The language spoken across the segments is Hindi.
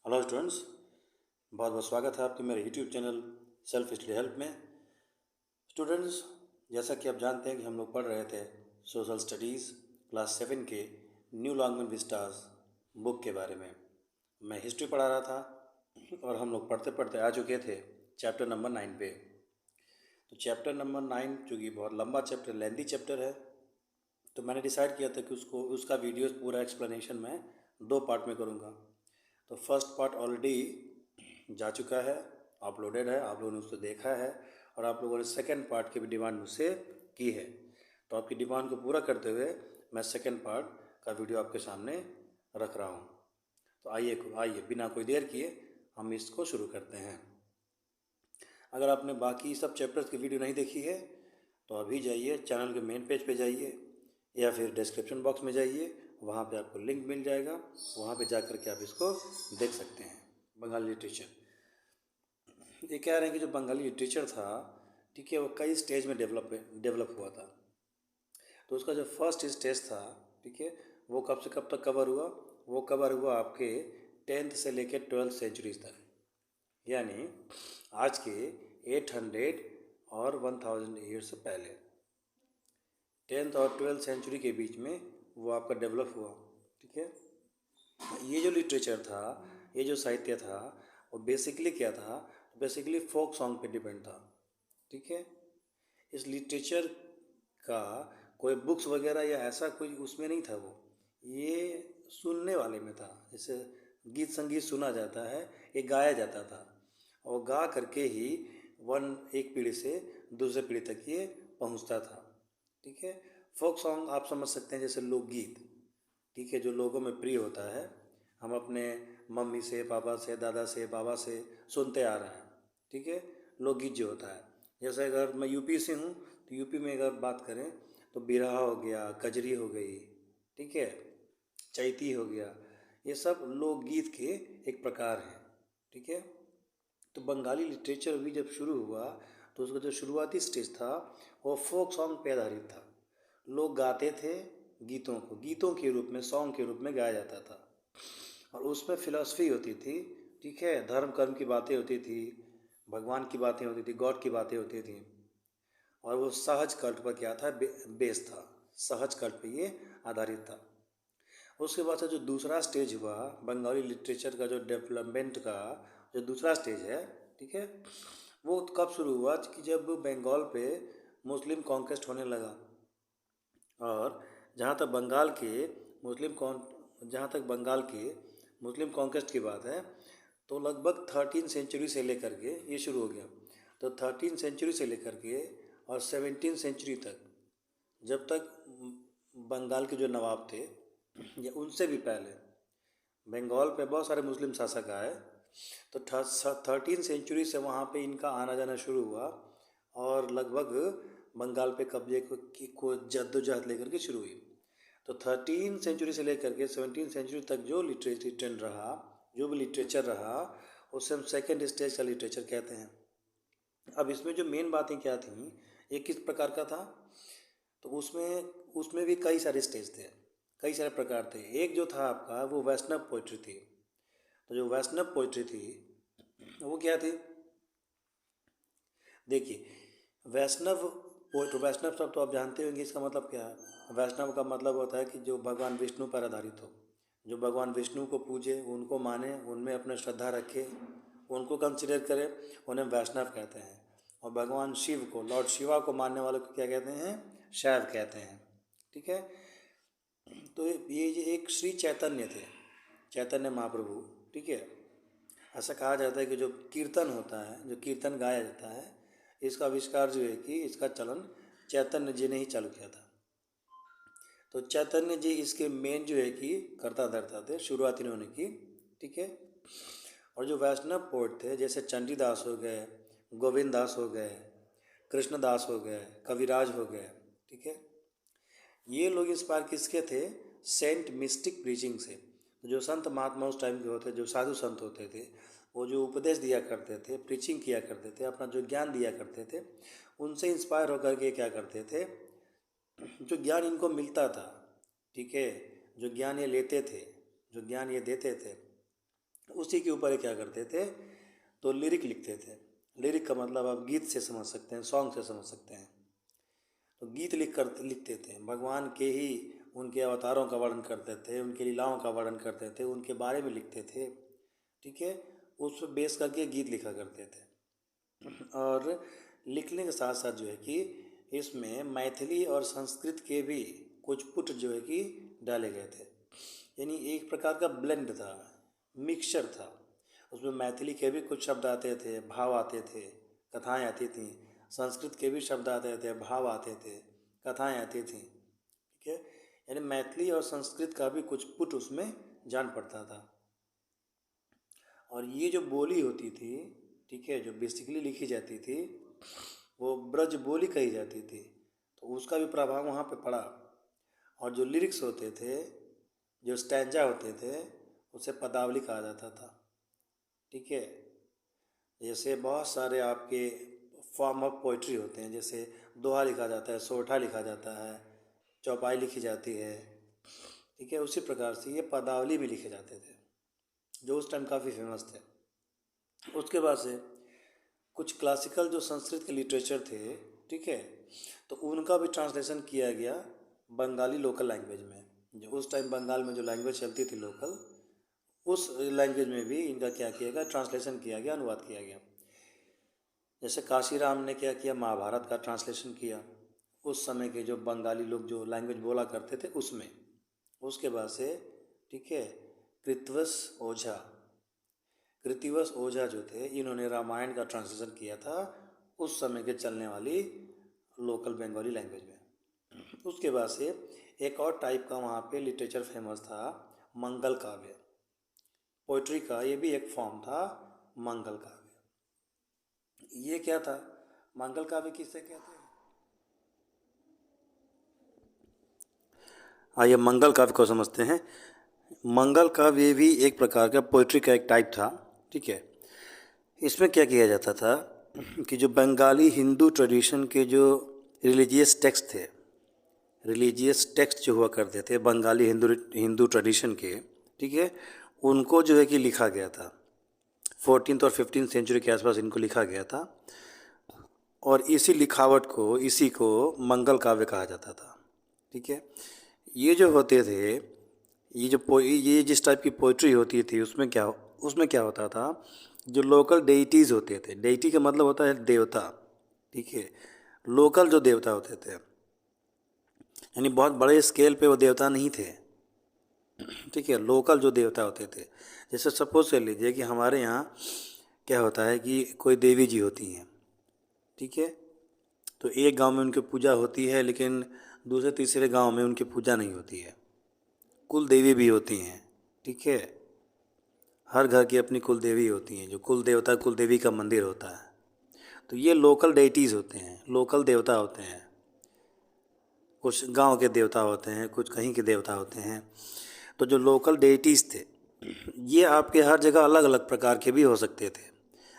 हेलो स्टूडेंट्स, बहुत बहुत स्वागत है आपके मेरे YouTube channel self study help में। स्टूडेंट्स, जैसा कि आप जानते हैं कि हम लोग पढ़ रहे थे सोशल स्टडीज़ क्लास 7 के न्यू लॉन्गमैन विस्टास बुक के बारे में। मैं हिस्ट्री पढ़ा रहा था और हम लोग पढ़ते पढ़ते आ चुके थे चैप्टर नंबर 9 पे। तो चैप्टर नंबर 9 चूँकि बहुत लंबा चैप्टर, लेंथी चैप्टर है, तो मैंने डिसाइड किया था कि उसका वीडियो पूरा एक्सप्लेनेशन मैं 2 पार्ट में करूँगा। तो फर्स्ट पार्ट ऑलरेडी जा चुका है, अपलोडेड है, आप लोगों ने उसको देखा है और आप लोगों ने सेकंड पार्ट की भी डिमांड मुझसे की है। तो आपकी डिमांड को पूरा करते हुए मैं सेकंड पार्ट का वीडियो आपके सामने रख रहा हूँ। तो आइए बिना कोई देर किए हम इसको शुरू करते हैं। अगर आपने बाकी सब चैप्टर्स की वीडियो नहीं देखी है तो अभी जाइए चैनल के मेन पेज पे जाइए या फिर डिस्क्रिप्शन बॉक्स में जाइए, वहाँ पे आपको लिंक मिल जाएगा, वहाँ पे जा कर के आप इसको देख सकते हैं। बंगाली लिटरेचर, ये कह रहे हैं कि जो बंगाली लिटरेचर था, ठीक है, वो कई स्टेज में डेवलप हुआ था। तो उसका जो फर्स्ट स्टेज था, ठीक है, वो कब से कब तक कवर हुआ? वो कवर हुआ आपके 10th से लेकर 12th सेंचुरीज तक, यानी आज के 800 और 1000 ईयर से पहले 10th और 12th सेंचुरी के बीच में वो आपका डेवलप हुआ। ठीक है, ये जो लिटरेचर था, ये जो साहित्य था, वो बेसिकली क्या था? बेसिकली फोक सॉन्ग पे डिपेंड था। ठीक है, इस लिटरेचर का कोई बुक्स वगैरह या ऐसा कोई उसमें नहीं था, वो ये सुनने वाले में था। जैसे गीत संगीत सुना जाता है, ये गाया जाता था और गा करके ही एक पीढ़ी से दूसरे पीढ़ी तक ये पहुंचता था। ठीक है, फोक सॉन्ग आप समझ सकते हैं जैसे लोकगीत, ठीक है, जो लोगों में प्रिय होता है, हम अपने मम्मी से, पापा से, दादा से, बाबा से सुनते आ रहे हैं। ठीक है, लोकगीत जो होता है, जैसे अगर मैं यूपी से हूँ तो यूपी में अगर बात करें तो बिरहा हो गया, कजरी हो गई, ठीक है, चैती हो गया, ये सब लोकगीत के एक प्रकार हैं। ठीक है, तो बंगाली लिटरेचर भी जब शुरू हुआ तो उसका जो शुरुआती स्टेज था वो फोक सॉन्ग पे आधारित था। लोग गाते थे गीतों को, गीतों के रूप में, सॉन्ग के रूप में गाया जाता था और उसमें फिलॉसफी होती थी। ठीक है, धर्म कर्म की बातें होती थी, भगवान की बातें होती थी, गॉड की बातें होती थी और वो सहज कल्ट पर क्या था? बेस था, सहज कल्ट पे ये आधारित था। उसके बाद से जो दूसरा स्टेज हुआ बंगाली लिटरेचर का, जो डेवलपमेंट का जो दूसरा स्टेज है, ठीक है, वो कब शुरू हुआ? कि जब बंगाल पे मुस्लिम कॉन्क्वेस्ट होने लगा और जहाँ तक बंगाल के जहाँ तक बंगाल के मुस्लिम कॉन्क्वेस्ट की बात है तो लगभग 13 सेंचुरी से लेकर के ये शुरू हो गया। तो 13 सेंचुरी से लेकर के और 17 सेंचुरी तक, जब तक बंगाल के जो नवाब थे या उनसे भी पहले बंगाल पे बहुत सारे मुस्लिम शासक आए, तो 13 सेंचुरी से वहाँ पे इनका आना जाना शुरू हुआ और लगभग बंगाल पे कब्जे को जद्दोजहद लेकर के शुरू हुई। तो 13 सेंचुरी से लेकर के 17 सेंचुरी तक जो लिटरेचर ट्रेंड रहा, जो भी लिटरेचर रहा, उसे हम सेकेंड स्टेज का लिटरेचर कहते हैं। अब इसमें जो मेन बातें क्या थी, ये किस प्रकार का था? तो उसमें भी कई सारे स्टेज थे, कई सारे प्रकार थे। एक जो था आपका वो वैष्णव पोइट्री थी। तो जो वैष्णव पोइट्री थी वो क्या थी? देखिए, वैष्णव वैष्णव शब्द तो आप जानते होंगे, इसका मतलब क्या है? वैष्णव का मतलब होता है कि जो भगवान विष्णु पर आधारित हो, जो भगवान विष्णु को पूजे, उनको माने, उनमें अपने श्रद्धा रखे, उनको कंसिडर करे, उन्हें वैष्णव कहते हैं। और भगवान शिव को, लॉर्ड शिवा को मानने वालों को क्या कहते हैं? शैव कहते हैं। ठीक है, तो ये एक श्री चैतन्य थे, चैतन्य महाप्रभु। ठीक है, ऐसा कहा जाता है कि जो कीर्तन होता है, जो कीर्तन गाया जाता है, इसका आविष्कार जो है कि इसका चलन चैतन्य जी ने ही चालू किया था। तो चैतन्य जी इसके मेन जो है कि कर्ता धर्ता थे, शुरुआत इन्होंने की। ठीक है, और जो वैष्णव पोएट थे जैसे चंडीदास हो गए, गोविंद दास हो गए, कृष्णदास हो गए, कविराज हो गए, ठीक है, ये लोग इंस्पायर किसके थे? सेंट मिस्टिक प्रीचिंग से। जो संत महात्मा उस टाइम के होते, जो साधु संत होते थे, वो जो उपदेश दिया करते थे, प्रीचिंग किया करते थे, अपना जो ज्ञान दिया करते थे, उनसे इंस्पायर होकर के क्या करते थे? जो ज्ञान इनको मिलता था, ठीक है, जो ज्ञान ये लेते थे, जो ज्ञान ये देते थे, उसी के ऊपर क्या करते थे, तो लिरिक लिखते थे। लिरिक का मतलब आप गीत से समझ सकते हैं, सॉन्ग से समझ सकते हैं। तो गीत लिखते थे, भगवान के ही उनके अवतारों का वर्णन करते थे, उनकी लीलाओं का वर्णन करते थे, उनके बारे में लिखते थे, ठीक है। उस पर बेस करके गीत लिखा करते थे। और लिखने के साथ साथ जो है कि इसमें मैथिली और संस्कृत के भी कुछ पुट जो है कि डाले गए थे, यानी एक प्रकार का ब्लेंड था, मिक्सचर था। उसमें मैथिली के भी कुछ शब्द आते थे, भाव आते थे, कथाएं आती थीं। संस्कृत के भी शब्द आते थे, भाव आते थे, कथाएं आती थीं, ठीक है। यानी मैथिली और संस्कृत का भी कुछ पुट उसमें जान पड़ता था। और ये जो बोली होती थी, ठीक है, जो बेसिकली लिखी जाती थी वो ब्रज बोली कही जाती थी, तो उसका भी प्रभाव वहाँ पे पड़ा। और जो लिरिक्स होते थे, जो स्टैंजा होते थे, उसे पदावली कहा जाता था, ठीक है। जैसे बहुत सारे आपके फॉर्म ऑफ पोइट्री होते हैं, जैसे दोहा लिखा जाता है, सोरठा लिखा जाता है, चौपाई लिखी जाती है, ठीक है। उसी प्रकार से ये पदावली भी लिखे जाते थे, जो उस टाइम काफ़ी फेमस थे। उसके बाद से कुछ क्लासिकल जो संस्कृत के लिटरेचर थे, ठीक है, तो उनका भी ट्रांसलेशन किया गया बंगाली लोकल लैंग्वेज में। जो उस टाइम बंगाल में जो लैंग्वेज चलती थी लोकल, उस लैंग्वेज में भी इनका क्या किया गया, ट्रांसलेशन किया गया, अनुवाद किया गया। जैसे काशीराम ने क्या किया, महाभारत का ट्रांसलेशन किया उस समय के जो बंगाली लोग जो लैंग्वेज बोला करते थे उसमें। उसके बाद से, ठीक है, कृतिवस ओझा जो थे, इन्होंने रामायण का ट्रांसलेशन किया था उस समय के चलने वाली लोकल बंगाली लैंग्वेज में। उसके बाद से एक और टाइप का वहाँ पे लिटरेचर फेमस था, मंगल काव्य, पोइट्री का ये भी एक फॉर्म था, मंगल काव्य। ये क्या था, मंगल काव्य किसे कहते हैं? आइए मंगल काव्य को समझते हैं। मंगल काव्य भी एक प्रकार का पोइट्री का एक टाइप था, ठीक है। इसमें क्या किया जाता था कि जो बंगाली हिंदू ट्रेडिशन के जो रिलीजियस टेक्स्ट जो हुआ करते थे बंगाली हिंदू ट्रेडिशन के, ठीक है, उनको जो है कि लिखा गया था 14th और 15th सेंचुरी के आसपास इनको लिखा गया था। और इसी लिखावट को, इसी को मंगल काव्य कहा जाता था, ठीक है। ये जो होते थे, ये जिस टाइप की पोइट्री होती थी उसमें क्या होता था, जो लोकल डेइटीज़ होते थे, डेइटी का मतलब होता है देवता, ठीक है। लोकल जो देवता होते थे, यानी बहुत बड़े स्केल पे वो देवता नहीं थे, ठीक है। लोकल जो देवता होते थे, जैसे सपोज कर लीजिए कि हमारे यहाँ क्या होता है कि कोई देवी जी होती हैं, ठीक है, तो एक गांव में उनकी पूजा होती है, लेकिन दूसरे तीसरे गांव में उनकी पूजा नहीं होती है। कुल देवी भी होती हैं, ठीक है, हर घर की अपनी कुल देवी होती हैं, जो कुल देवता कुल देवी का मंदिर होता है। तो ये लोकल डेइटीज़ होते हैं, लोकल देवता होते हैं। कुछ गांव के देवता होते हैं, कुछ कहीं के देवता होते हैं। तो जो लोकल डेइटीज़ थे, ये आपके हर जगह अलग अलग प्रकार के भी हो सकते थे।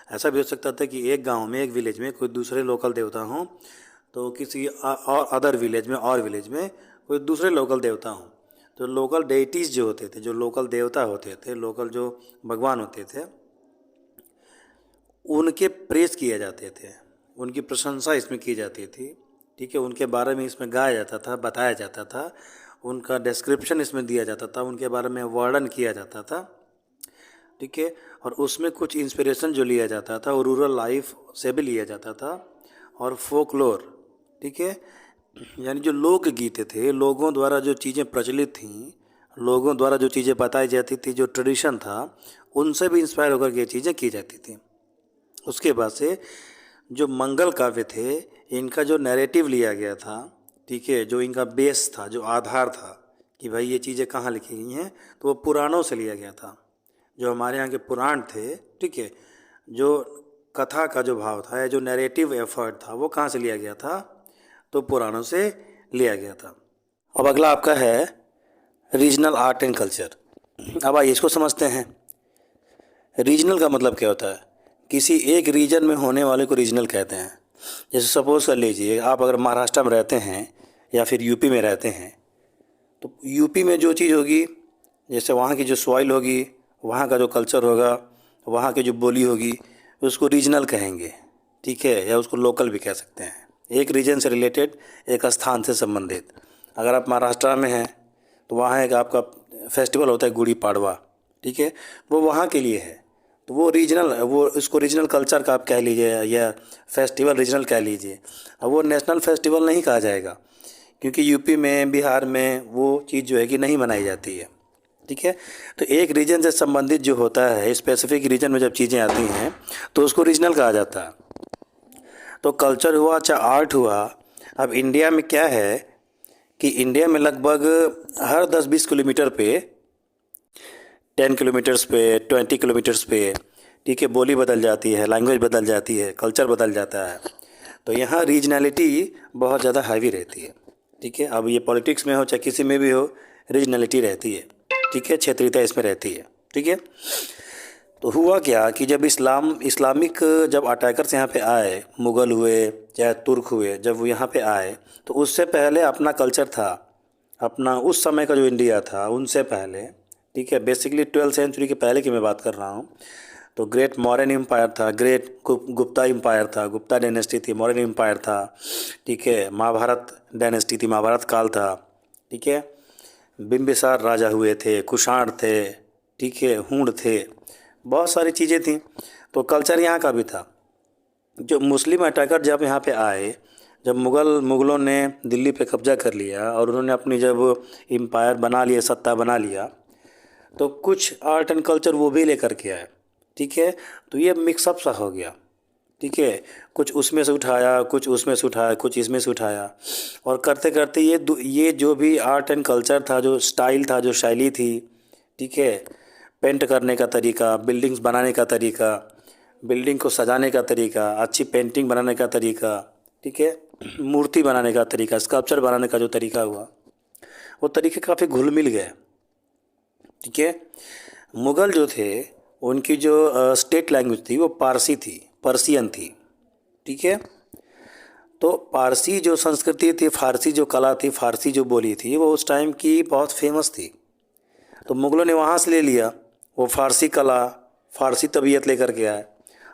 ऐसा भी हो सकता था कि एक गांव में, एक विलेज में कोई दूसरे लोकल देवता हों, तो किसी और अदर विलेज में और विलेज में कोई दूसरे लोकल देवता हों। तो लोकल डेइटीज़ जो होते थे, जो लोकल देवता होते थे, लोकल जो भगवान होते थे, उनके प्रेज़ किए जाते थे, उनकी प्रशंसा इसमें की जाती थी, ठीक है। उनके बारे में इसमें गाया जाता था, बताया जाता था, उनका डिस्क्रिप्शन इसमें दिया जाता था, उनके बारे में वर्णन किया जाता था, ठीक है। और उसमें कुछ इंस्पिरेशन जो लिया जाता था वो रूरल लाइफ से भी लिया जाता था, और फोकलोर, ठीक है, यानी जो लोकगीत थे, लोगों द्वारा जो चीज़ें प्रचलित थीं, लोगों द्वारा जो चीज़ें बताई जाती थी, जो ट्रेडिशन था, उनसे भी इंस्पायर होकर के चीज़ें की जाती थी। उसके बाद से जो मंगल काव्य थे, इनका जो नैरेटिव लिया गया था, ठीक है, जो इनका बेस था, जो आधार था कि भाई ये चीज़ें कहाँ लिखी गई हैं, तो वो पुराणों से लिया गया था। जो हमारे यहाँ के पुराण थे, ठीक है, जो कथा का जो भाव था, जो नैरेटिव एफर्ट था, वो कहाँ से लिया गया था, तो पुराणों से लिया गया था। अब अगला आपका है रीजनल आर्ट एंड कल्चर। अब आइए इसको समझते हैं। रीजनल का मतलब क्या होता है, किसी एक रीजन में होने वाले को रीजनल कहते हैं। जैसे सपोज़ कर लीजिए आप अगर महाराष्ट्र में रहते हैं या फिर यूपी में रहते हैं, तो यूपी में जो चीज़ होगी, जैसे वहाँ की जो सॉइल होगी, वहाँ का जो कल्चर होगा, वहाँ की जो बोली होगी, उसको रीजनल कहेंगे, ठीक है, या उसको लोकल भी कह सकते हैं। एक रीजन से रिलेटेड, एक स्थान से संबंधित। अगर आप महाराष्ट्र में हैं तो वहाँ एक आपका फेस्टिवल होता है गुड़ी पाड़वा, ठीक है, वो वहाँ के लिए है, तो वो रीजनल, वो इसको रीजनल कल्चर का आप कह लीजिए या फेस्टिवल रीजनल कह लीजिए। अब वो नेशनल फेस्टिवल नहीं कहा जाएगा, क्योंकि यूपी में, बिहार में वो चीज़ जो है कि नहीं मनाई जाती है, ठीक है। तो एक रीजन से संबंधित जो होता है, स्पेसिफिक रीजन में जब चीज़ें आती हैं तो उसको रीजनल कहा जाता है। तो कल्चर हुआ चाहे आर्ट हुआ, अब इंडिया में क्या है कि इंडिया में लगभग हर 10-20 किलोमीटर पे, 10 किलोमीटर्स पे, 20 किलोमीटर्स पे, ठीक है, बोली बदल जाती है, लैंग्वेज बदल जाती है, कल्चर बदल जाता है। तो यहाँ रीजनलिटी बहुत ज़्यादा हैवी रहती है, ठीक है। अब ये पॉलिटिक्स में हो चाहे किसी में भी हो, रीजनलिटी रहती है, ठीक है, क्षेत्रीयता इसमें रहती है, ठीक है। तो हुआ क्या कि जब इस्लामिक जब अटैकर्स यहाँ पे आए, मुग़ल हुए चाहे तुर्क हुए, जब वो यहाँ पे आए तो उससे पहले अपना कल्चर था, अपना उस समय का जो इंडिया था उनसे पहले, ठीक है, बेसिकली 12वीं सेंचुरी के पहले की मैं बात कर रहा हूँ। तो ग्रेट मौर्यन एम्पायर था, ग्रेट गुप्ता एम्पायर था, गुप्ता डायनेस्टी थी, मौर्यन एम्पायर था, ठीक है, महाभारत डायनेस्टी थी, महाभारत काल था, ठीक है, बिम्बिसार राजा हुए थे, कुषाण थे, ठीक है, हूण थे, बहुत सारी चीज़ें थी। तो कल्चर यहाँ का भी था। जो मुस्लिम अटैकर जब यहाँ पे आए, जब मुग़लों ने दिल्ली पे कब्जा कर लिया और उन्होंने अपनी जब एम्पायर बना लिया, सत्ता बना लिया, तो कुछ आर्ट एंड कल्चर वो भी लेकर के आए, ठीक है। तो ये मिक्सअप सा हो गया, ठीक है, कुछ उसमें से उठाया, कुछ उसमें से उठाया, कुछ इसमें से उठाया, और करते करते ये जो भी आर्ट एंड कल्चर था, जो स्टाइल था, जो शैली थी, ठीक है, पेंट करने का तरीका, बिल्डिंग्स बनाने का तरीका, बिल्डिंग को सजाने का तरीका, अच्छी पेंटिंग बनाने का तरीका, ठीक है, मूर्ति बनाने का तरीका, स्कल्पचर बनाने का जो तरीका हुआ, वो तरीके काफ़ी घुल मिल गए, ठीक है। मुग़ल जो थे उनकी जो स्टेट लैंग्वेज थी वो पारसी थी, पर्शियन थी, ठीक है। तो पारसी जो संस्कृति थी, फारसी जो कला थी, फारसी जो बोली थी, वो उस टाइम की बहुत फेमस थी। तो मुग़लों ने वहाँ से ले लिया वो फारसी कला, फारसी तबीयत लेकर के आए,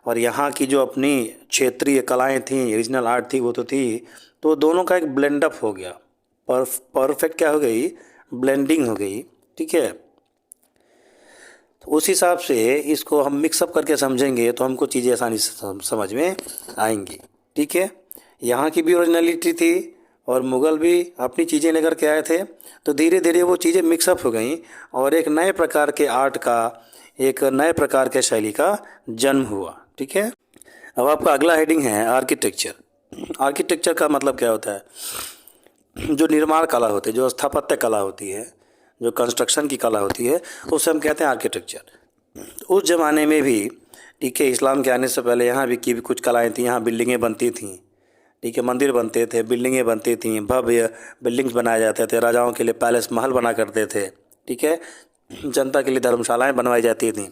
और यहाँ की जो अपनी क्षेत्रीय कलाएं थीं, रीजनल आर्ट थी, वो तो थी। तो दोनों का एक ब्लेंडअप हो गया, परफेक्ट क्या हो गई, ब्लेंडिंग हो गई, ठीक है। तो उस हिसाब से इसको हम मिक्सअप करके समझेंगे तो हमको चीज़ें आसानी से समझ में आएंगी, ठीक है। यहाँ की भी ओरिजिनलिटी थी और मुग़ल भी अपनी चीज़ें लेकर के आए थे, तो धीरे धीरे वो चीज़ें मिक्सअप हो गई और एक नए प्रकार के आर्ट का, एक नए प्रकार के शैली का जन्म हुआ, ठीक है। अब आपका अगला हेडिंग है आर्किटेक्चर। आर्किटेक्चर का मतलब क्या होता है, जो निर्माण कला होती है, जो स्थापत्य कला होती है, जो कंस्ट्रक्शन की कला होती है, उसे हम कहते हैं आर्किटेक्चर। उस ज़माने में भी, ठीक है, इस्लाम के आने से पहले यहाँ भी की भी कुछ कलाएँ थी, यहाँ बिल्डिंगें बनती थीं, ठीक है, मंदिर बनते थे, बिल्डिंगें बनती थीं, भव्य बिल्डिंग्स बनाए जाते थे, राजाओं के लिए पैलेस महल बना करते थे, ठीक है, जनता के लिए धर्मशालाएँ बनवाई जाती थीं।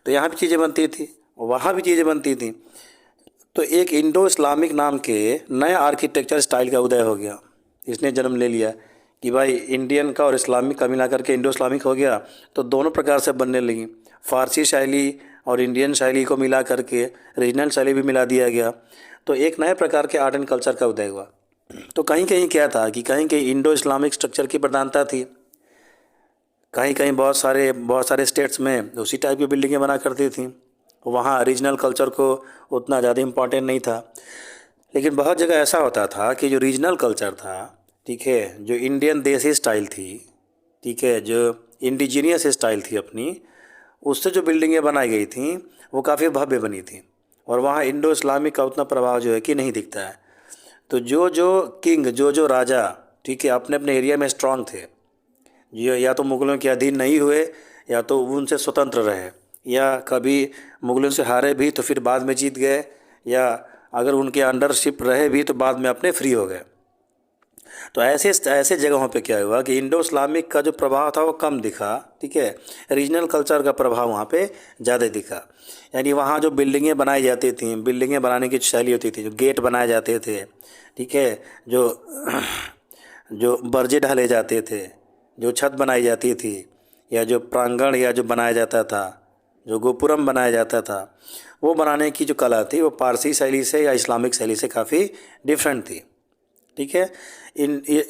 तो यहाँ भी चीज़ें बनती थी, वहाँ भी चीज़ें बनती थीं। तो एक इंडो इस्लामिक नाम के नए आर्किटेक्चर स्टाइल का उदय हो गया, इसने जन्म ले लिया कि भाई इंडियन का और इस्लामिक का मिला करके इंडो इस्लामिक हो गया। तो दोनों प्रकार से बनने लगी, फ़ारसी शैली और इंडियन शैली को मिला करके रीजनल शैली भी मिला दिया गया। तो एक नए प्रकार के आर्ट एंड कल्चर का उदय हुआ। तो कहीं कहीं क्या था कि कहीं कहीं इंडो इस्लामिक स्ट्रक्चर की प्रधानता थी, कहीं कहीं बहुत सारे स्टेट्स में उसी टाइप की बिल्डिंगें बना करती थी, वहाँ रीजनल कल्चर को उतना ज़्यादा इम्पोर्टेंट नहीं था। लेकिन बहुत जगह ऐसा होता था कि जो रीजनल कल्चर था, ठीक है, जो इंडियन देसी स्टाइल थी, ठीक है, जो इंडिजीनियस स्टाइल थी अपनी, उससे जो बिल्डिंगें बनाई गई थी वो काफ़ी भव्य बनी थी, और वहाँ इंडो इस्लामिक का उतना प्रभाव जो है कि नहीं दिखता है। तो जो जो किंग, जो जो राजा, ठीक है, अपने अपने एरिया में स्ट्रांग थे, जो या तो मुग़लों के अधीन नहीं हुए या तो उनसे स्वतंत्र रहे, या कभी मुग़लों से हारे भी तो फिर बाद में जीत गए, या अगर उनके अंडरशिप रहे भी तो बाद में अपने फ्री हो गए। तो ऐसे जगहों पे क्या हुआ कि इंडो इस्लामिक का जो प्रभाव था वो कम दिखा, ठीक है, रीजनल कल्चर का प्रभाव वहाँ पे ज़्यादा दिखा। यानी वहाँ जो बिल्डिंगें बनाई जाती थी, बिल्डिंगें बनाने की शैली होती थी, जो गेट बनाए जाते थे, ठीक है, जो जो बर्जे ढाले जाते थे, जो छत बनाई जाती थी, या जो प्रांगण या जो बनाया जाता था, जो गोपुरम बनाया जाता था, वो बनाने की जो कला थी वो पारसी शैली से या इस्लामिक शैली से काफ़ी डिफरेंट थी। ठीक है।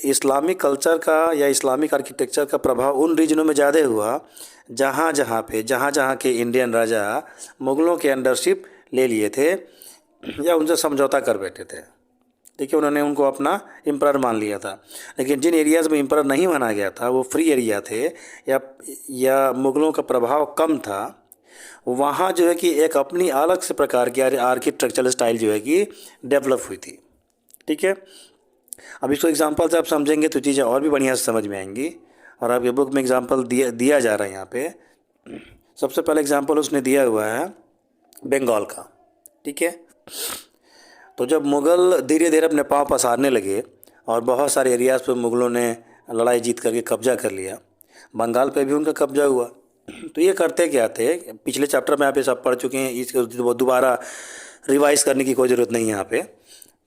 इस्लामिक कल्चर का या इस्लामिक आर्किटेक्चर का प्रभाव उन रीजनों में ज़्यादा हुआ जहाँ जहाँ के इंडियन राजा मुग़लों के अंडरशिप ले लिए थे या उनसे समझौता कर बैठे थे। देखिए, उन्होंने उनको अपना एम्परर मान लिया था। लेकिन जिन एरियाज़ में एम्परर नहीं माना गया था, वो फ्री एरिया थे या मुग़लों का प्रभाव कम था, वहाँ जो है कि एक अपनी अलग से प्रकार की आर्किटेक्चरल स्टाइल जो है कि डेवलप हुई थी। ठीक है। अब इसको एग्जांपल से आप समझेंगे तो चीज़ें और भी बढ़िया से समझ में आएंगी। और आपके बुक में एग्जांपल दिया जा रहा है यहाँ पे। सबसे पहले एग्जांपल उसने दिया हुआ है बंगाल का। ठीक है। तो जब मुग़ल धीरे धीरे अपने पाँव पसारने लगे और बहुत सारे एरियाज़ पे मुग़लों ने लड़ाई जीत करके कब्जा कर लिया, बंगाल पे भी उनका कब्जा हुआ। तो ये करते क्या थे, पिछले चैप्टर में आप ये सब पढ़ चुके हैं, इसको दोबारा रिवाइज करने की कोई ज़रूरत नहीं है यहाँ पे।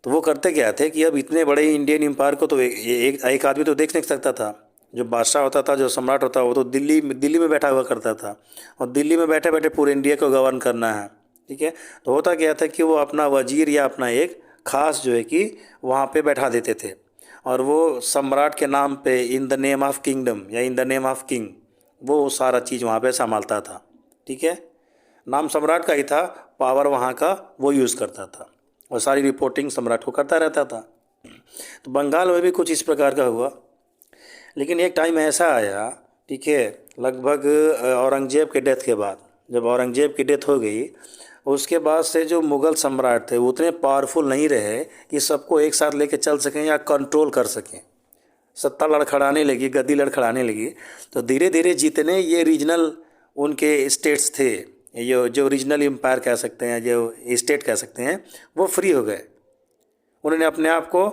तो वो करते क्या थे कि अब इतने बड़े इंडियन एम्पायर को तो एक आदमी तो देख नहीं सकता था। जो बादशाह होता था, जो सम्राट होता वो तो दिल्ली में बैठा हुआ करता था, और दिल्ली में बैठे बैठे पूरे इंडिया को गवर्न करना है। ठीक है। तो होता क्या था कि वो अपना वजीर या अपना एक खास जो है कि वहाँ पे बैठा देते थे, और वो सम्राट के नाम पे in the name of kingdom या in the name of king वो सारा चीज़ वहाँ पे संभालता था। ठीक है। नाम सम्राट का ही था, पावर वहाँ का वो यूज़ करता था, और सारी रिपोर्टिंग सम्राट को करता रहता था। तो बंगाल में भी कुछ इस प्रकार का हुआ। लेकिन एक टाइम ऐसा आया, ठीक है, लगभग औरंगजेब के डेथ के बाद, जब औरंगजेब की डेथ हो गई, उसके बाद से जो मुग़ल सम्राट थे वो उतने पावरफुल नहीं रहे कि सबको एक साथ लेके चल सकें या कंट्रोल कर सकें। सत्ता लड़खड़ाने लगी, गद्दी लड़खड़ाने लगी। तो धीरे धीरे जितने ये रीजनल उनके स्टेट्स थे, ये जो रीजनल एम्पायर कह सकते हैं, जो स्टेट कह सकते हैं, वो फ्री हो गए। उन्होंने अपने आप को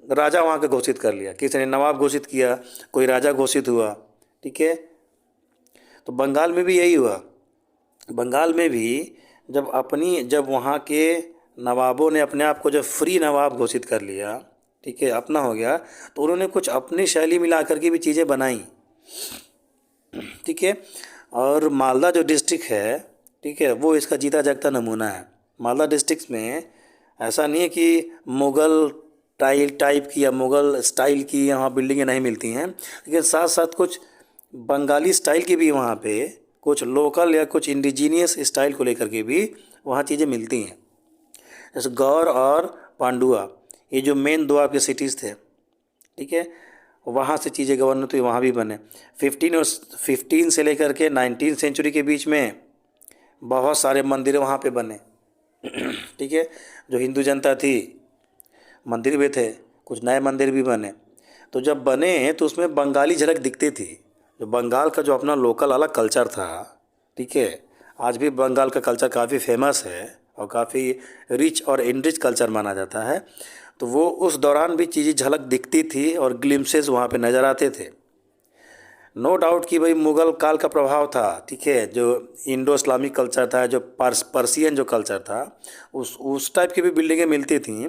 राजा वहाँ का घोषित कर लिया, किसी ने नवाब घोषित किया, कोई राजा घोषित हुआ। ठीक है। तो बंगाल में भी यही हुआ। बंगाल में भी जब वहाँ के नवाबों ने अपने आप को जब फ्री नवाब घोषित कर लिया, ठीक है, अपना हो गया, तो उन्होंने कुछ अपनी शैली मिला करके भी चीज़ें बनाई। ठीक है। और मालदा जो डिस्ट्रिक्ट है, ठीक है, वो इसका जीता जागता नमूना है। मालदा डिस्ट्रिक्ट में ऐसा नहीं है कि मुग़ल टाइप की या मुग़ल स्टाइल की यहाँ बिल्डिंगें नहीं मिलती हैं, लेकिन साथ साथ कुछ बंगाली स्टाइल की भी वहाँ पे, कुछ लोकल या कुछ इंडिजीनियस स्टाइल को लेकर के भी वहाँ चीज़ें मिलती हैं। जैसे गौर और पांडुआ, ये जो मेन दो आपके सिटीज़ थे, ठीक है, वहाँ से चीज़ें गवर्नर तो वहाँ भी बने। 15 से लेकर के 19 सेंचुरी के बीच में बहुत सारे मंदिर वहाँ पे बने। ठीक है। जो हिंदू जनता थी, मंदिर भी थे, कुछ नए मंदिर भी बने। तो जब बने तो उसमें बंगाली झलक दिखती थी। जो बंगाल का जो अपना लोकल अलग कल्चर था, ठीक है, आज भी बंगाल का कल्चर काफ़ी फेमस है और काफ़ी रिच और इनरिच कल्चर माना जाता है। तो वो उस दौरान भी चीज़ें झलक दिखती थी और ग्लिम्सेस वहाँ पे नज़र आते थे। नो डाउट कि भाई मुग़ल काल का प्रभाव था, ठीक है, जो इंडो इस्लामिक कल्चर था, जो पर्सियन जो कल्चर था, उस टाइप की भी बिल्डिंगें मिलती थीं।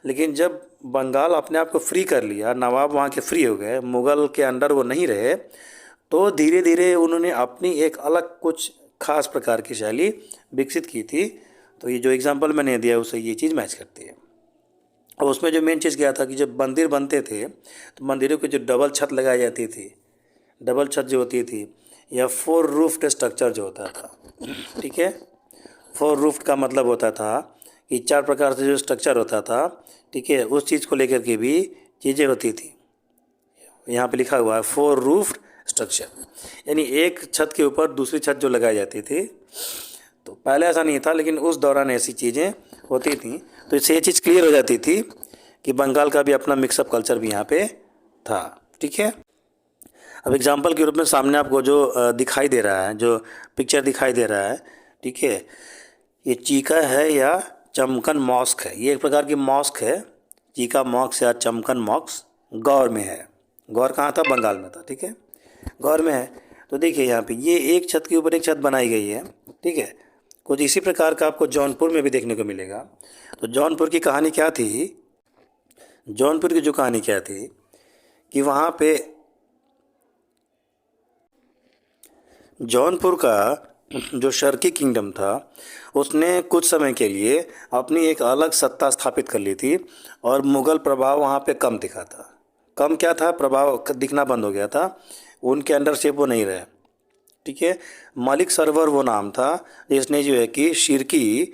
लेकिन जब बंगाल अपने आप को फ्री कर लिया, नवाब वहाँ के फ्री हो गए, मुग़ल के अंडर वो नहीं रहे, तो धीरे धीरे उन्होंने अपनी एक अलग कुछ खास प्रकार की शैली विकसित की थी। तो ये जो एग्जाम्पल मैंने दिया उससे ये चीज़ मैच करती है। और उसमें जो मेन चीज़ क्या था कि जब मंदिर बनते थे तो मंदिरों की जो डबल छत लगाई जाती थी, डबल छत जो होती थी, या 4 रूफ्ड स्ट्रक्चर जो होता था, ठीक है, 4 रूफ्ड का मतलब होता था कि 4 प्रकार से जो स्ट्रक्चर होता था, ठीक है, उस चीज़ को लेकर के भी चीज़ें होती थी। यहाँ पे लिखा हुआ है 4 रूफ्ड स्ट्रक्चर, यानी एक छत के ऊपर दूसरी छत जो लगाई जाती थी। तो पहले ऐसा नहीं था, लेकिन उस दौरान ऐसी चीज़ें होती थी। तो इससे ये चीज़ क्लियर हो जाती थी कि बंगाल का भी अपना मिक्सअप कल्चर भी यहाँ पे था। ठीक है। अब एग्जाम्पल के रूप में सामने आपको जो दिखाई दे रहा है, जो पिक्चर दिखाई दे रहा है, ठीक है, ये चीका है या चमकन मॉस्क है। ये एक प्रकार की मॉस्क है। चीका मॉस्क या चमकन मॉस्क गौर में है। गौर कहाँ था? बंगाल में था। ठीक है, गौर में है। तो देखिए यहाँ पे ये एक छत के ऊपर एक छत बनाई गई है। ठीक है, कुछ इसी प्रकार का आपको जौनपुर में भी देखने को मिलेगा। तो जौनपुर की कहानी क्या थी? जौनपुर की जो कहानी क्या थी कि वहाँ पे जौनपुर का जो शर्की किंगडम था उसने कुछ समय के लिए अपनी एक अलग सत्ता स्थापित कर ली थी और मुग़ल प्रभाव वहाँ पे कम दिखा था। कम क्या था, प्रभाव दिखना बंद हो गया था, उनके अंडरशिप वो नहीं रहे। ठीक है, मलिक सरवर वो नाम था जिसने जो है कि शिरकी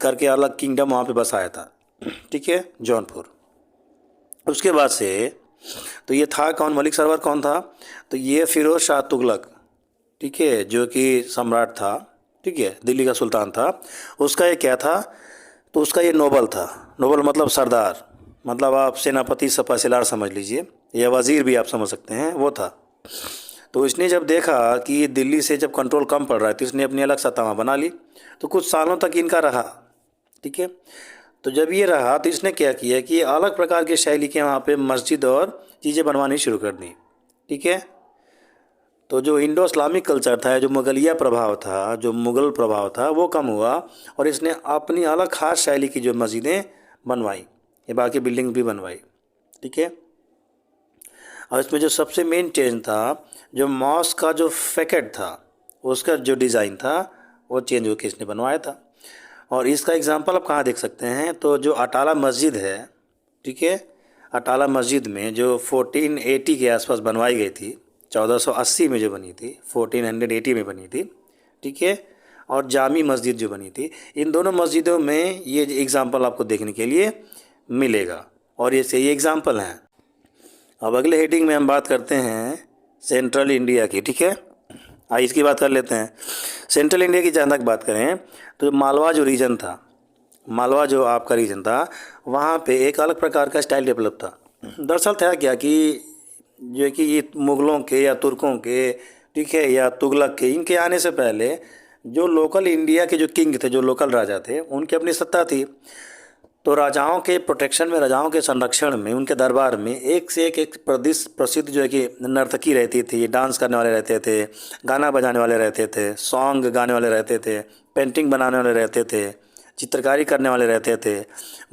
करके अलग किंगडम वहाँ पे बसाया था। ठीक है, जौनपुर। उसके बाद से तो ये था कौन, मलिक सरवर कौन था, तो ये फिरोज शाह तुगलक, ठीक है, जो कि सम्राट था, ठीक है, दिल्ली का सुल्तान था। उसका ये क्या था, तो उसका ये नोबल था। नोबल मतलब सरदार, मतलब आप सेनापति सपासीलार समझ लीजिए, या वज़ीर भी आप समझ सकते हैं, वो था। तो इसने जब देखा कि दिल्ली से जब कंट्रोल कम पड़ रहा है तो इसने अपनी अलग सत्ता बना ली। तो कुछ सालों तक इनका रहा। ठीक है, तो जब ये रहा तो इसने क्या किया कि अलग प्रकार की शैली के वहाँ पे मस्जिद और चीज़ें बनवानी शुरू कर दी। ठीक है, तो जो इंडो इस्लामिक कल्चर था, जो मुगलिया प्रभाव था, जो मुग़ल प्रभाव था, वो कम हुआ और इसने अपनी अलग ख़ास शैली की जो मस्जिदें बनवाई, ये बाकी बिल्डिंग भी बनवाई। ठीक है, और इसमें जो सबसे मेन चेंज था, जो मॉस्क का जो फैकेट था उसका जो डिज़ाइन था वो चेंज होकर इसने बनवाया था। और इसका एग्जांपल आप कहाँ देख सकते हैं, तो जो अटाला मस्जिद है, ठीक है, अटाला मस्जिद में जो 1480 के आसपास बनवाई गई थी, 1480 में जो बनी थी, 1480 में बनी थी। ठीक है, और जामी मस्जिद जो बनी थी, इन दोनों मस्जिदों में ये एग्ज़ाम्पल आपको देखने के लिए मिलेगा और ये सही एग्ज़ाम्पल हैं। अब अगले हेडिंग में हम बात करते हैं सेंट्रल इंडिया की। ठीक है, आइए इसकी बात कर लेते हैं। सेंट्रल इंडिया की जहाँ तक बात करें तो मालवा जो रीजन था, मालवा जो आपका रीजन था, वहाँ पे एक अलग प्रकार का स्टाइल डेवलप था। दरअसल था क्या कि जो कि ये मुग़लों के या तुर्कों के, ठीक है, या तुगलक के, इनके आने से पहले जो लोकल इंडिया के जो किंग थे, जो लोकल राजा थे, उनकी अपनी सत्ता थी। तो राजाओं के प्रोटेक्शन में, राजाओं के संरक्षण में, उनके दरबार में एक से एक प्रसिद्ध जो है कि नर्तकी रहती थी, डांस करने वाले रहते थे, गाना बजाने वाले रहते थे, सॉन्ग गाने वाले रहते थे, पेंटिंग बनाने वाले रहते थे, चित्रकारी करने वाले रहते थे,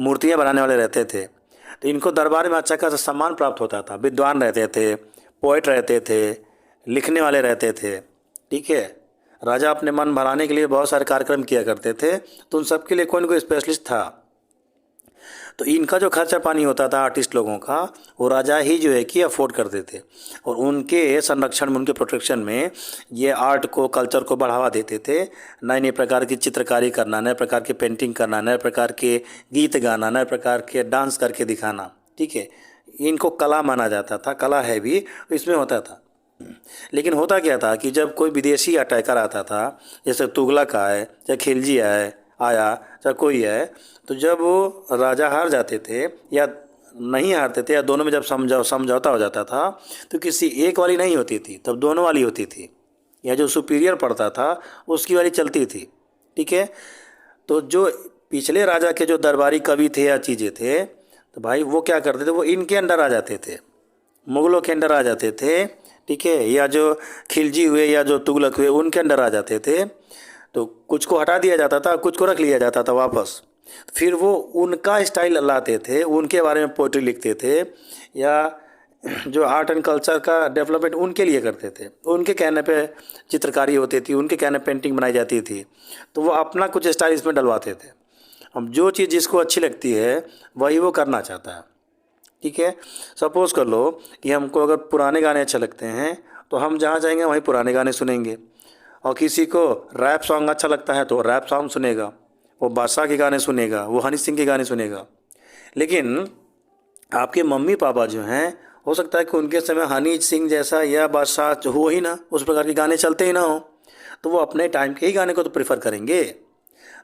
मूर्तियाँ बनाने वाले रहते थे। तो इनको दरबार में अच्छा खासा सम्मान प्राप्त होता था। विद्वान रहते थे, पोइट रहते थे, लिखने वाले रहते थे। ठीक है, राजा अपने मन भराने के लिए बहुत सारे कार्यक्रम किया करते थे, तो उन सब के लिए कोई न कोई स्पेशलिस्ट था। तो इनका जो खर्चा पानी होता था आर्टिस्ट लोगों का, वो राजा ही जो है कि अफोर्ड करते थे और उनके संरक्षण में, उनके प्रोटेक्शन में ये आर्ट को, कल्चर को बढ़ावा देते थे। नए नए प्रकार की चित्रकारी करना, नए प्रकार की पेंटिंग करना, नए प्रकार के गीत गाना, नए प्रकार के डांस करके दिखाना। ठीक है, इनको कला माना जाता था, कला है भी इसमें होता था। लेकिन होता क्या था कि जब कोई विदेशी अटैकर आता था, जैसे तुगलक आए, चाहे खिलजी आया, चाहे कोई है, तो जब वो राजा हार जाते थे या नहीं हारते थे, या दोनों में जब समझौता हो जाता था, तो किसी एक वाली नहीं होती थी, तब दोनों वाली होती थी, या जो सुपीरियर पड़ता था उसकी वाली चलती थी। ठीक है, तो जो पिछले राजा के जो दरबारी कवि थे या चीज़ें थे, तो भाई वो क्या करते थे, वो इनके अंडर आ जाते थे, मुग़लों के अंडर आ जाते थे। ठीक है, या जो खिलजी हुए या जो तुगलक हुए उनके अंडर आ जाते थे। तो कुछ को हटा दिया जाता था, कुछ को रख लिया जाता था वापस। फिर वो उनका स्टाइल लाते थे, उनके बारे में पोइट्री लिखते थे, या जो आर्ट एंड कल्चर का डेवलपमेंट उनके लिए करते थे। उनके कहने पे चित्रकारी होती थी, उनके कहने पेंटिंग बनाई जाती थी, तो वो अपना कुछ स्टाइल इसमें डलवाते थे। अब जो चीज़ जिसको अच्छी लगती है वही वो करना चाहता है। ठीक है, सपोज़ कर लो कि हमको अगर पुराने गाने अच्छे लगते हैं तो हम जहाँ जाएंगे वहीं पुराने गाने सुनेंगे, और किसी को रैप सॉन्ग अच्छा लगता है तो रैप सॉन्ग सुनेगा, वो बादशाह के गाने सुनेगा, वो हनी सिंह के गाने सुनेगा। लेकिन आपके मम्मी पापा जो हैं, हो सकता है कि उनके समय हनी सिंह जैसा या बादशाह जो हो ही ना, उस प्रकार के गाने चलते ही ना हो, तो वो अपने टाइम के ही गाने को तो प्रेफर करेंगे।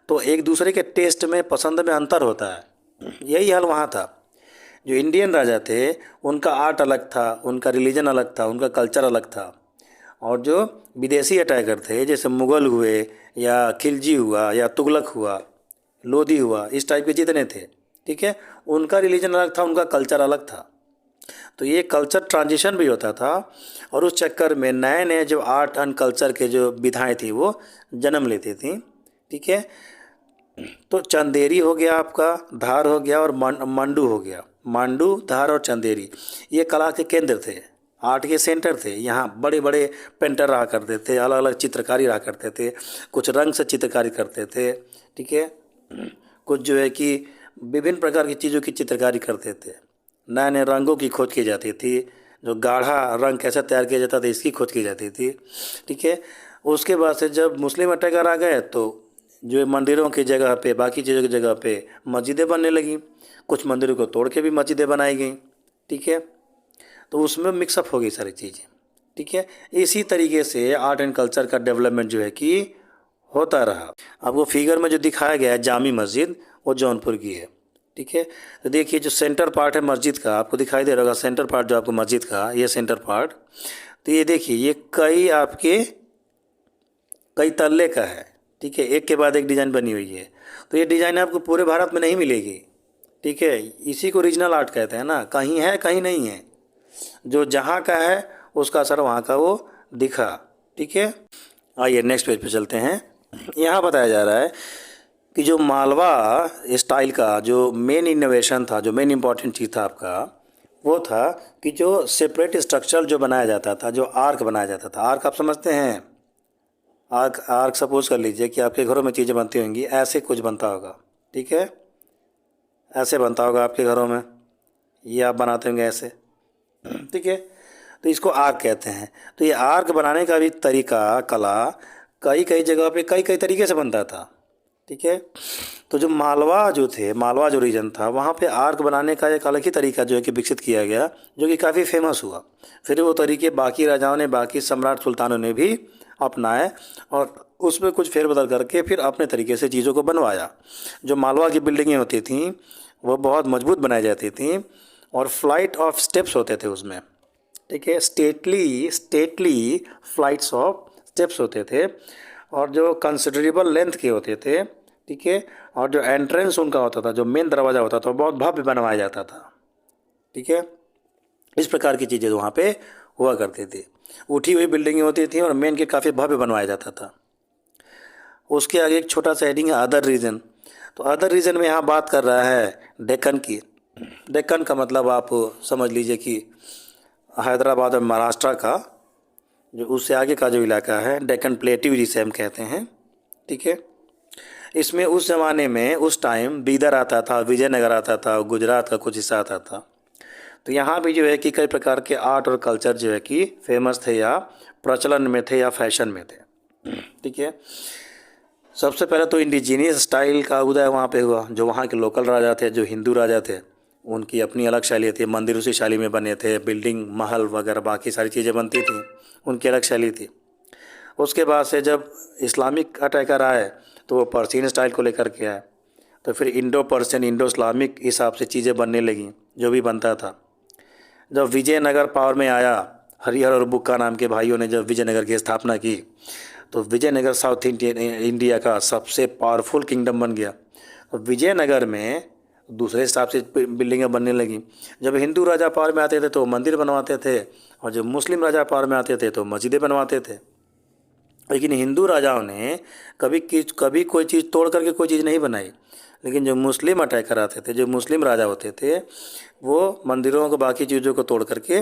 तो एक दूसरे के टेस्ट में, पसंद में अंतर होता है। यही हाल वहाँ था। जो इंडियन राजा थे उनका आर्ट अलग था, उनका रिलीजन अलग था, उनका कल्चर अलग था। और जो विदेशी अटैकर थे, जैसे मुग़ल हुए या खिलजी हुआ या तुगलक हुआ, लोधी हुआ, इस टाइप के जितने थे, ठीक है, उनका रिलीजन अलग था, उनका कल्चर अलग था। तो ये कल्चर ट्रांजिशन भी होता था और उस चक्कर में नए नए जो आर्ट एंड कल्चर के जो विधाएँ थी वो जन्म लेती थी। ठीक है, तो चंदेरी हो गया आपका, धार हो गया और मांडू हो गया। मांडू, धार और चंदेरी ये कला के केंद्र थे। आर्ट के सेंटर थे। यहाँ बड़े बड़े पेंटर रहा करते थे, अलग अलग चित्रकारी रहा करते थे, कुछ रंग से चित्रकारी करते थे, ठीक है, कुछ जो है कि विभिन्न प्रकार की चीज़ों की चित्रकारी करते थे। नए नए रंगों की खोज की जाती थी, जो गाढ़ा रंग कैसे तैयार किया जाता था इसकी खोज की जाती थी, ठीक है। उसके बाद से जब मुस्लिम अटैकर आ गए तो जो मंदिरों की जगह पे, बाकी चीज़ों की जगह पे मस्जिदें बनने लगी, कुछ मंदिरों को तोड़ के भी मस्जिदें बनाई गई, ठीक है। तो उसमें मिक्सअप हो गई सारी चीज़ें, ठीक है। इसी तरीके से आर्ट एंड कल्चर का डेवलपमेंट जो है कि होता रहा। आपको फिगर में जो दिखाया गया है जामी मस्जिद, वो जौनपुर की है, ठीक है। तो देखिए जो सेंटर पार्ट है मस्जिद का, आपको दिखाई दे रहा होगा सेंटर पार्ट जो आपको मस्जिद का, ये सेंटर पार्ट, तो ये देखिए ये कई तल्ले का है, ठीक है, एक के बाद एक डिज़ाइन बनी हुई है। तो ये डिज़ाइन आपको पूरे भारत में नहीं मिलेगी, ठीक है। इसी को रीजनल आर्ट कहते हैं ना, कहीं है कहीं नहीं है, जो जहाँ का है उसका असर वहाँ का वो दिखा, ठीक है। आइए नेक्स्ट पेज पे चलते हैं। यहाँ बताया जा रहा है कि जो मालवा स्टाइल का जो मेन इनोवेशन था, जो मेन इम्पॉर्टेंट चीज़ था आपका, वो था कि जो सेपरेट स्ट्रक्चर जो बनाया जाता था, जो आर्क बनाया जाता था। आर्क आप समझते हैं, आर्क आर्क सपोज कर लीजिए कि आपके घरों में चीज़ें बनती होंगी, ऐसे कुछ बनता होगा, ठीक है, ऐसे बनता होगा आपके घरों में, ये आप बनाते होंगे ऐसे, ठीक है। तो इसको आर्क कहते हैं। तो ये आर्क बनाने का भी तरीका, कला कई कई जगह पे कई कई तरीके से बनता था, ठीक है। तो जो मालवा जो रीजन था, वहाँ पे आर्क बनाने का एक अलग ही तरीका जो है कि विकसित किया गया, जो कि काफ़ी फेमस हुआ। फिर वो तरीके बाकी राजाओं ने, बाकी सम्राट सुल्तानों ने भी अपनाए और उसमें कुछ फेरबदल करके फिर अपने तरीके से चीज़ों को बनवाया। जो मालवा की बिल्डिंगें होती थीं वो बहुत मजबूत बनाई जाती थीं और फ्लाइट ऑफ स्टेप्स होते थे उसमें, ठीक है, स्टेटली फ्लाइट्स ऑफ स्टेप्स होते थे और जो कंसिडरेबल लेंथ के होते थे, ठीक है। और जो एंट्रेंस उनका होता था, जो मेन दरवाज़ा होता था, बहुत भव्य बनवाया जाता था, ठीक है। इस प्रकार की चीज़ें वहाँ पे हुआ करती थी। उठी हुई बिल्डिंगें होती थी और मेन के काफ़ी भव्य बनवाया जाता था। उसके आगे एक छोटा सा हेडिंग है अदर रीजन। तो अदर रीजन में यहाँ बात कर रहा है डेक्कन की। डेक्कन का मतलब आप समझ लीजिए कि हैदराबाद और महाराष्ट्र का जो उससे आगे का जो इलाका है, डेक्कन प्लेट्यू जिसे हम कहते हैं, ठीक है। इसमें उस ज़माने में उस टाइम बीदर आता था, विजयनगर आता था, गुजरात का कुछ हिस्सा आता था। तो यहाँ भी जो है कि कई प्रकार के आर्ट और कल्चर जो है कि फेमस थे या प्रचलन में थे या फैशन में थे, ठीक है। सबसे पहले तो इंडिजीनियस स्टाइल का उदय वहाँ पे हुआ। जो वहाँ के लोकल राजा थे, जो हिंदू राजा थे, उनकी अपनी अलग शैली थी। मंदिर उसी शैली में बने थे, बिल्डिंग, महल वगैरह बाकी सारी चीज़ें बनती थी, उनकी अलग शैली थी। उसके बाद से जब इस्लामिक अटैकर आए तो वो पर्शियन स्टाइल को लेकर के आए, तो फिर इंडो पर्शियन, इंडो इस्लामिक हिसाब से चीज़ें बनने लगीं, जो भी बनता था। जब विजयनगर पावर में आया, हरिहर और बुक्का नाम के भाइयों ने जब विजयनगर की स्थापना की, तो विजयनगर साउथ इंडिया का सबसे पावरफुल किंगडम बन गया। तो विजयनगर में दूसरे हिसाब से बिल्डिंगें बनने लगी। जब हिंदू राजा पावर में आते थे तो मंदिर बनवाते थे, और जब मुस्लिम राजा पावर में आते थे तो मस्जिदें बनवाते थे। लेकिन हिंदू राजाओं ने कभी कोई चीज़ तोड़ करके कोई चीज़ नहीं बनाई। लेकिन जो मुस्लिम अटैकर आते थे, जो मुस्लिम राजा होते थे, वो मंदिरों को, बाकी चीज़ों को तोड़ करके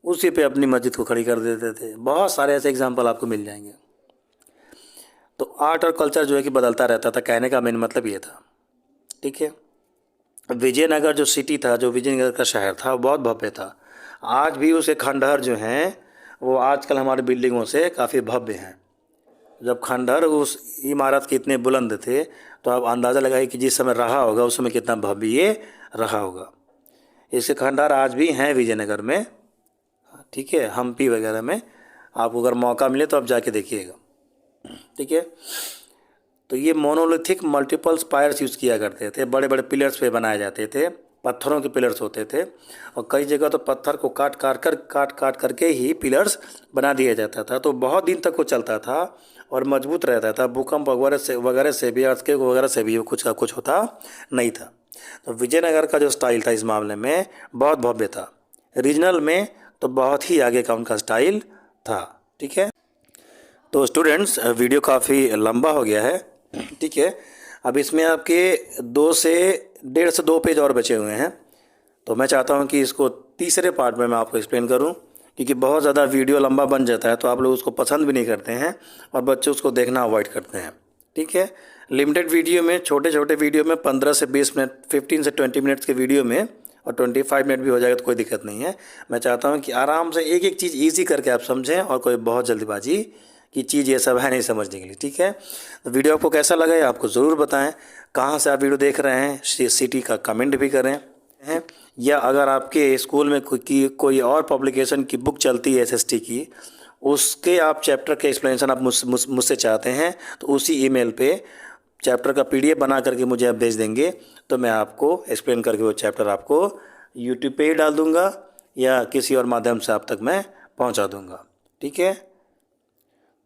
उसी पे अपनी मस्जिद को खड़ी कर देते थे। बहुत सारे ऐसे एग्जाम्पल आपको मिल जाएंगे। तो आर्ट और कल्चर जो है कि बदलता रहता था, कहने का मेन मतलब ये था, ठीक है। विजयनगर जो सिटी था, जो विजयनगर का शहर था, वो बहुत भव्य था। आज भी उसके खंडहर जो हैं वो आजकल हमारी बिल्डिंगों से काफ़ी भव्य हैं। जब खंडहर उस इमारत के इतने बुलंद थे तो आप अंदाज़ा लगाइए कि जिस समय रहा होगा उस समय कितना भव्य ये रहा होगा। इसके खंडहर आज भी हैं विजयनगर में, ठीक है, हम्पी वगैरह में। आपको अगर मौका मिले तो आप जाके देखिएगा, ठीक है। तो ये मोनोलिथिक मल्टीपल स्पायर्स यूज़ किया करते थे, बड़े बड़े पिलर्स पे बनाए जाते थे, पत्थरों के पिलर्स होते थे। और कई जगह तो पत्थर को काट काट करके ही पिलर्स बना दिया जाता था। तो बहुत दिन तक वो चलता था और मजबूत रहता था। भूकंप वगैरह से भी, अर्थक्वेक वगैरह से भी कुछ का कुछ होता नहीं था। तो विजयनगर का जो स्टाइल था इस मामले में बहुत भव्य था। रीजनल में तो बहुत ही आगे का उनका स्टाइल था, ठीक है। तो स्टूडेंट्स, वीडियो काफ़ी लंबा हो गया है, ठीक है। अब इसमें आपके 1.5 से 2 पेज और बचे हुए हैं। तो मैं चाहता हूं कि इसको तीसरे पार्ट में मैं आपको एक्सप्लेन करूं क्योंकि बहुत ज़्यादा वीडियो लंबा बन जाता है तो आप लोग उसको पसंद भी नहीं करते हैं और बच्चे उसको देखना अवॉइड करते हैं। ठीक है, लिमिटेड वीडियो में, छोटे छोटे वीडियो में 15 से 20 मिनट, 15 से 20 मिनट्स के वीडियो में, और 25 मिनट भी हो जाएगा तो कोई दिक्कत नहीं है। मैं चाहता हूँ कि आराम से एक एक चीज़ ईजी करके आप समझें, और कोई बहुत जल्दबाजी की चीज़ ये सब है नहीं समझने के लिए। ठीक है, तो वीडियो आपको कैसा लगा ये आपको ज़रूर बताएं। कहाँ से आप वीडियो देख रहे हैं, सिटी का कमेंट भी करें हैं, या अगर आपके स्कूल में कोई और पब्लिकेशन की बुक चलती है SST की, उसके आप चैप्टर के एक्सप्लेनेशन आप मुझसे चाहते हैं तो उसी ईमेल पे चैप्टर का PDF बना करके मुझे आप भेज देंगे, तो मैं आपको एक्सप्लेन करके वो चैप्टर आपको YouTube पे ही डाल दूँगा या किसी और माध्यम से आप तक मैं पहुँचा दूँगा। ठीक है,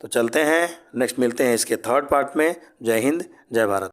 तो चलते हैं, नेक्स्ट मिलते हैं इसके थर्ड पार्ट में। जय हिंद, जय भारत।